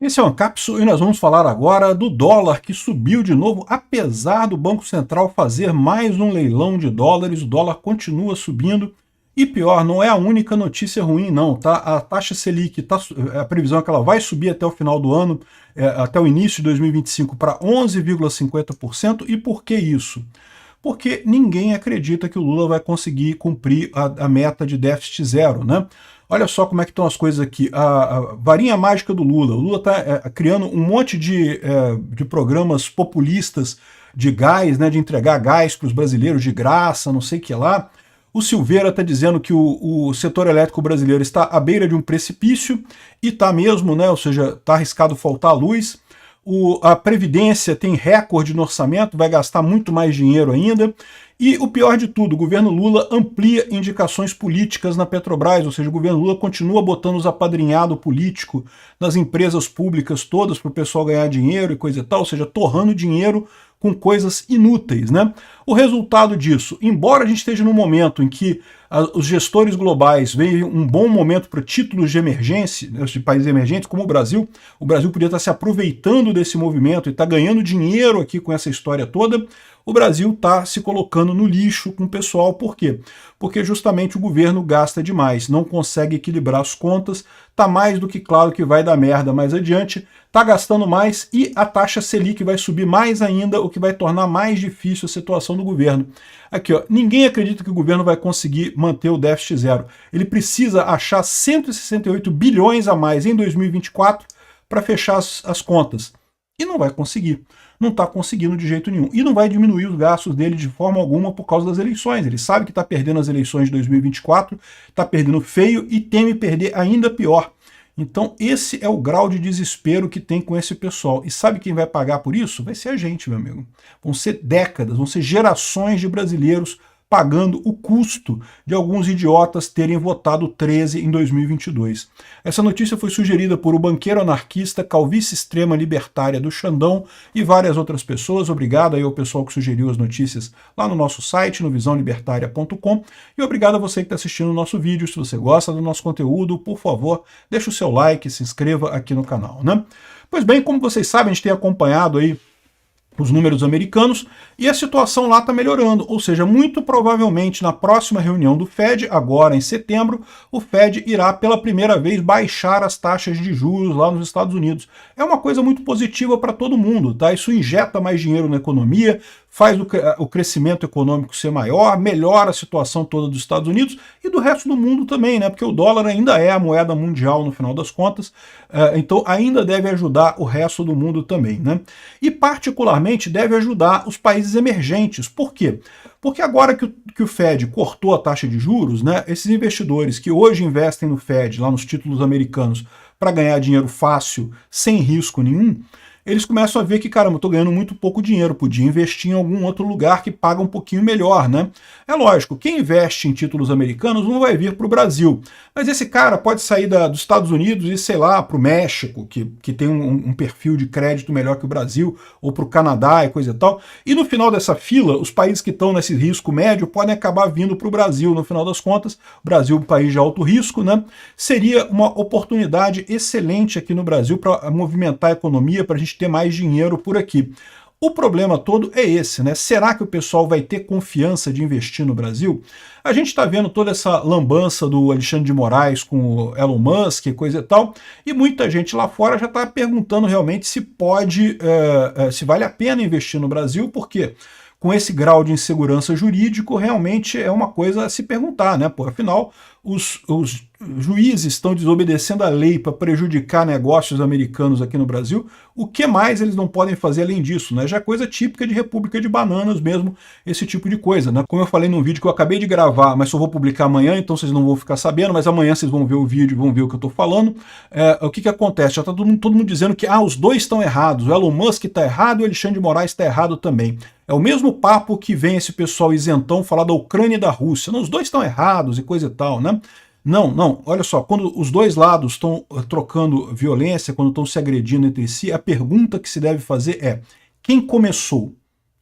Esse é o Ancapsu e nós vamos falar agora do dólar que subiu de novo, apesar do Banco Central fazer mais um leilão de dólares, o dólar continua subindo e pior, não é a única notícia ruim não, tá? A taxa Selic, a previsão é que ela vai subir até o final do ano, até o início de 2025 para 11,50%. E por que isso? Porque ninguém acredita que o Lula vai conseguir cumprir a meta de déficit zero, né? Olha só como é que estão as coisas aqui. A varinha mágica do Lula. O Lula está criando um monte de programas populistas de gás, né, de entregar gás para os brasileiros de graça, não sei o que lá. O Silveira está dizendo que o setor elétrico brasileiro está à beira de um precipício, e está mesmo, né, ou seja, está arriscado faltar luz. A Previdência tem recorde no orçamento, vai gastar muito mais dinheiro ainda. E o pior de tudo, o governo Lula amplia indicações políticas na Petrobras, ou seja, o governo Lula continua botando os apadrinhados políticos nas empresas públicas todas para o pessoal ganhar dinheiro e coisa e tal, ou seja, torrando dinheiro com coisas inúteis, né? O resultado disso, embora a gente esteja num momento em que os gestores globais veem um bom momento para títulos de emergência, de países emergentes como o Brasil podia estar se aproveitando desse movimento e estar ganhando dinheiro aqui com essa história toda, o Brasil está se colocando no lixo com o pessoal. Por quê? Porque justamente o governo gasta demais, não consegue equilibrar as contas, está mais do que claro que vai dar merda mais adiante, está gastando mais e a taxa Selic vai subir mais ainda, o que vai tornar mais difícil a situação do governo. Aqui, ó, ninguém acredita que o governo vai conseguir manter o déficit zero. Ele precisa achar 168 bilhões a mais em 2024 para fechar as contas. E não vai conseguir. Não está conseguindo de jeito nenhum. E não vai diminuir os gastos dele de forma alguma por causa das eleições. Ele sabe que está perdendo as eleições de 2024, está perdendo feio e teme perder ainda pior. Então esse é o grau de desespero que tem com esse pessoal. E sabe quem vai pagar por isso? Vai ser a gente, meu amigo. Vão ser décadas, vão ser gerações de brasileiros pagando o custo de alguns idiotas terem votado 13 em 2022. Essa notícia foi sugerida por o banqueiro anarquista, calvície extrema libertária do Xandão e várias outras pessoas. Obrigado aí ao pessoal que sugeriu as notícias lá no nosso site, no visãolibertaria.com, e obrigado a você que está assistindo o nosso vídeo. Se você gosta do nosso conteúdo, por favor, deixa o seu like, se inscreva aqui no canal, né? Pois bem, como vocês sabem, a gente tem acompanhado aí os números americanos, e a situação lá está melhorando, ou seja, muito provavelmente na próxima reunião do Fed, agora em setembro, o Fed irá pela primeira vez baixar as taxas de juros lá nos Estados Unidos. É uma coisa muito positiva para todo mundo, tá? Isso injeta mais dinheiro na economia, faz o crescimento econômico ser maior, melhora a situação toda dos Estados Unidos e do resto do mundo também, né? Porque o dólar ainda é a moeda mundial no final das contas, então ainda deve ajudar o resto do mundo também, né? E particularmente deve ajudar os países emergentes. Por quê? Porque agora que o Fed cortou a taxa de juros, né, esses investidores que hoje investem no Fed, lá nos títulos americanos, para ganhar dinheiro fácil, sem risco nenhum, eles começam a ver que, caramba, eu estou ganhando muito pouco dinheiro, podia investir em algum outro lugar que paga um pouquinho melhor, né? É lógico, quem investe em títulos americanos não vai vir para o Brasil, mas esse cara pode sair dos Estados Unidos e, sei lá, para o México, que tem um perfil de crédito melhor que o Brasil, ou para o Canadá e coisa e tal, e no final dessa fila, os países que estão nesse risco médio podem acabar vindo para o Brasil, no final das contas. O Brasil é um país de alto risco, né? Seria uma oportunidade excelente aqui no Brasil para movimentar a economia, para a gente ter mais dinheiro por aqui. O problema todo é esse, né? Será que o pessoal vai ter confiança de investir no Brasil? A gente está vendo toda essa lambança do Alexandre de Moraes com o Elon Musk e coisa e tal, e muita gente lá fora já está perguntando realmente se se vale a pena investir no Brasil, porque com esse grau de insegurança jurídico, realmente é uma coisa a se perguntar, né? Pô, afinal, os juízes estão desobedecendo a lei para prejudicar negócios americanos aqui no Brasil. O que mais eles não podem fazer além disso, né? Já é coisa típica de República de Bananas mesmo, esse tipo de coisa, né? Como eu falei num vídeo que eu acabei de gravar, mas só vou publicar amanhã, então vocês não vão ficar sabendo, mas amanhã vocês vão ver o vídeo, vão ver o que eu estou falando. O que acontece? Já está todo mundo dizendo que os dois estão errados, o Elon Musk está errado e o Alexandre de Moraes está errado também. É o mesmo papo que vem esse pessoal isentão falar da Ucrânia e da Rússia. Não, os dois estão errados e coisa e tal, né? Não, olha só, quando os dois lados estão trocando violência, quando estão se agredindo entre si, a pergunta que se deve fazer é: quem começou?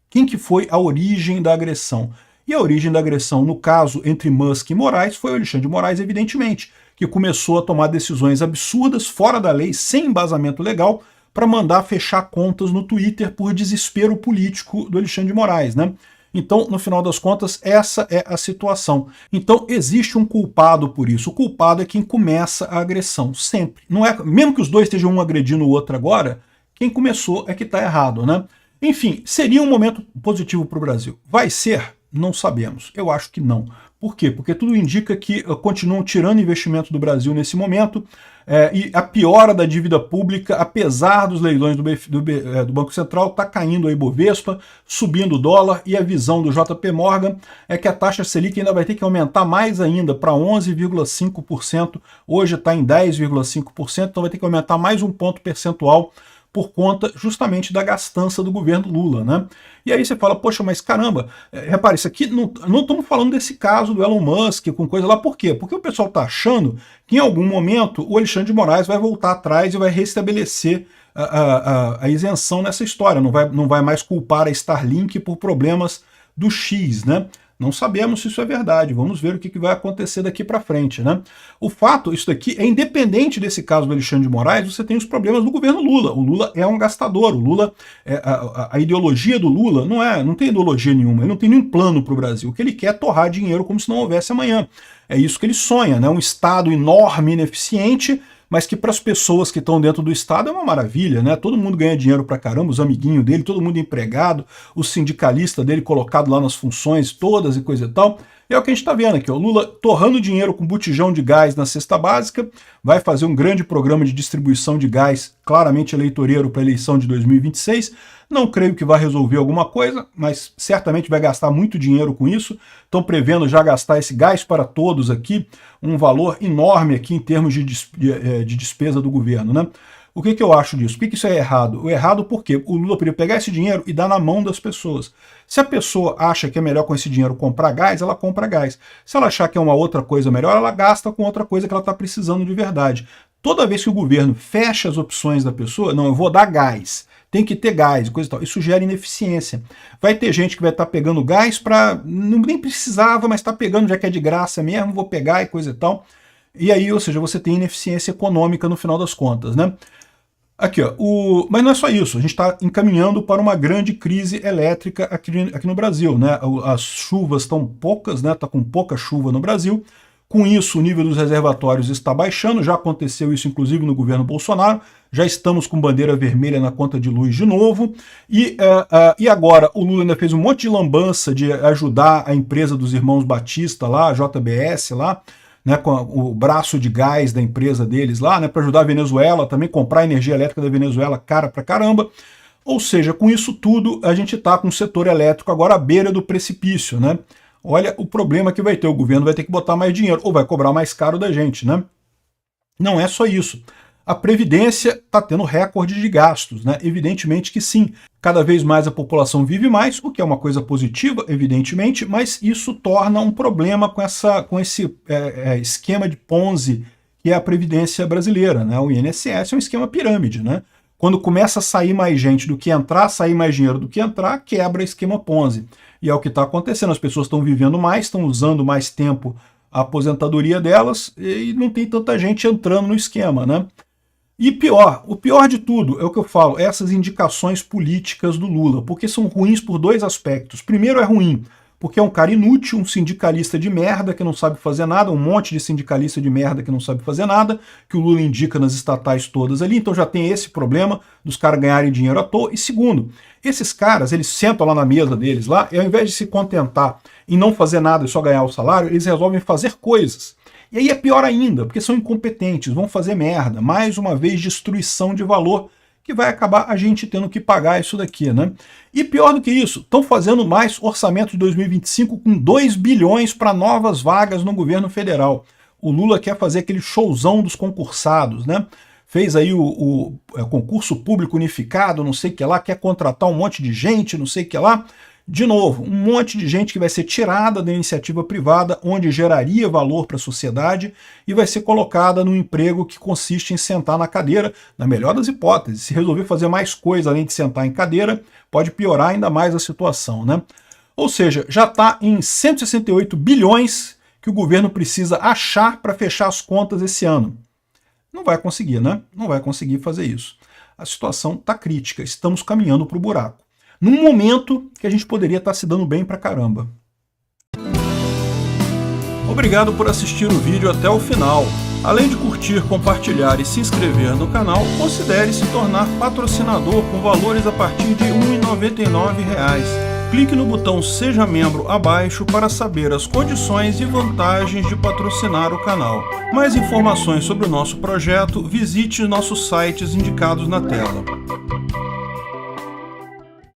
Quem que foi a origem da agressão? E a origem da agressão, no caso, entre Musk e Moraes, foi o Alexandre de Moraes, evidentemente, que começou a tomar decisões absurdas, fora da lei, sem embasamento legal, para mandar fechar contas no Twitter por desespero político do Alexandre de Moraes, né? Então, no final das contas, essa é a situação. Então, existe um culpado por isso. O culpado é quem começa a agressão, sempre. Não é, mesmo que os dois estejam um agredindo o outro agora, quem começou é que está errado, né? Enfim, seria um momento positivo para o Brasil. Vai ser? Não sabemos. Eu acho que não. Por quê? Porque tudo indica que continuam tirando investimento do Brasil nesse momento, e a piora da dívida pública, apesar dos leilões do Banco Central, está caindo a Ibovespa, subindo o dólar, e a visão do JP Morgan é que a taxa Selic ainda vai ter que aumentar mais ainda para 11,5%, hoje está em 10,5%, então vai ter que aumentar mais um ponto percentual por conta justamente da gastança do governo Lula, né? E aí você fala, poxa, mas caramba, repare, isso aqui não estamos falando desse caso do Elon Musk com coisa lá, por quê? Porque o pessoal está achando que em algum momento o Alexandre de Moraes vai voltar atrás e vai restabelecer a isenção nessa história, não vai mais culpar a Starlink por problemas do X, né? Não sabemos se isso é verdade, vamos ver o que vai acontecer daqui para frente, né? O fato, isso daqui, é independente desse caso do Alexandre de Moraes, você tem os problemas do governo Lula. O Lula é um gastador, o Lula, a ideologia do Lula não tem ideologia nenhuma, ele não tem nenhum plano para o Brasil. O que ele quer é torrar dinheiro como se não houvesse amanhã. É isso que ele sonha, né? Um Estado enorme, ineficiente, mas que para as pessoas que estão dentro do Estado é uma maravilha, né? Todo mundo ganha dinheiro pra caramba, os amiguinhos dele, todo mundo empregado, o sindicalista dele colocado lá nas funções todas e coisa e tal. E é o que a gente está vendo aqui, o Lula torrando dinheiro com botijão de gás na cesta básica, vai fazer um grande programa de distribuição de gás, claramente eleitoreiro para a eleição de 2026, não creio que vai resolver alguma coisa, mas certamente vai gastar muito dinheiro com isso, estão prevendo já gastar esse gás para todos aqui, um valor enorme aqui em termos de despesa do governo, né? O que eu acho disso? Por que isso é errado? O errado porque o Lula poderia pegar esse dinheiro e dar na mão das pessoas. Se a pessoa acha que é melhor com esse dinheiro comprar gás, ela compra gás. Se ela achar que é uma outra coisa melhor, ela gasta com outra coisa que ela está precisando de verdade. Toda vez que o governo fecha as opções da pessoa, não, eu vou dar gás, tem que ter gás, coisa e tal, isso gera ineficiência. Vai ter gente que vai estar pegando gás para, nem precisava, mas está pegando, já que é de graça mesmo, vou pegar e coisa e tal. E aí, ou seja, você tem ineficiência econômica no final das contas, né? Aqui, ó, mas não é só isso, a gente está encaminhando para uma grande crise elétrica aqui no Brasil, né? As chuvas estão poucas, né? Está com pouca chuva no Brasil. Com isso, o nível dos reservatórios está baixando, já aconteceu isso inclusive no governo Bolsonaro, já estamos com bandeira vermelha na conta de luz de novo, e agora o Lula ainda fez um monte de lambança de ajudar a empresa dos irmãos Batista lá, a JBS lá, né, com o braço de gás da empresa deles lá, né, para ajudar a Venezuela, também comprar a energia elétrica da Venezuela cara pra caramba. Ou seja, com isso tudo, a gente está com o setor elétrico agora à beira do precipício, né? Olha o problema que vai ter, o governo vai ter que botar mais dinheiro, ou vai cobrar mais caro da gente, né? Não é só isso. A Previdência está tendo recorde de gastos, né? Evidentemente que sim. Cada vez mais a população vive mais, o que é uma coisa positiva, evidentemente, mas isso torna um problema com esse esquema de Ponzi que é a Previdência brasileira, né? O INSS é um esquema pirâmide, né? Quando começa a sair mais gente do que entrar, sair mais dinheiro do que entrar, quebra esquema Ponzi. E é o que está acontecendo, as pessoas estão vivendo mais, estão usando mais tempo a aposentadoria delas e não tem tanta gente entrando no esquema, né? E pior, o pior de tudo é o que eu falo, essas indicações políticas do Lula, porque são ruins por dois aspectos. Primeiro é ruim, porque é um cara inútil, um sindicalista de merda que não sabe fazer nada, um monte de sindicalista de merda que não sabe fazer nada, que o Lula indica nas estatais todas ali, então já tem esse problema dos caras ganharem dinheiro à toa. E segundo, esses caras, eles sentam lá na mesa deles lá, e ao invés de se contentar em não fazer nada e só ganhar o salário, eles resolvem fazer coisas. E aí é pior ainda, porque são incompetentes, vão fazer merda, mais uma vez destruição de valor, que vai acabar a gente tendo que pagar isso daqui, né? E pior do que isso, estão fazendo mais orçamento de 2025 com 2 bilhões para novas vagas no governo federal. O Lula quer fazer aquele showzão dos concursados, né? Fez aí o concurso público unificado, não sei o que lá, quer contratar um monte de gente, não sei o que lá. De novo, um monte de gente que vai ser tirada da iniciativa privada, onde geraria valor para a sociedade, e vai ser colocada num emprego que consiste em sentar na cadeira, na melhor das hipóteses. Se resolver fazer mais coisa além de sentar em cadeira, pode piorar ainda mais a situação, né? Ou seja, já está em 168 bilhões que o governo precisa achar para fechar as contas esse ano. Não vai conseguir, né? Não vai conseguir fazer isso. A situação está crítica, estamos caminhando para o buraco. Num momento que a gente poderia estar se dando bem pra caramba. Obrigado por assistir o vídeo até o final. Além de curtir, compartilhar e se inscrever no canal, considere se tornar patrocinador com valores a partir de R$ 1,99. Clique no botão Seja Membro abaixo para saber as condições e vantagens de patrocinar o canal. Mais informações sobre o nosso projeto, visite nossos sites indicados na tela.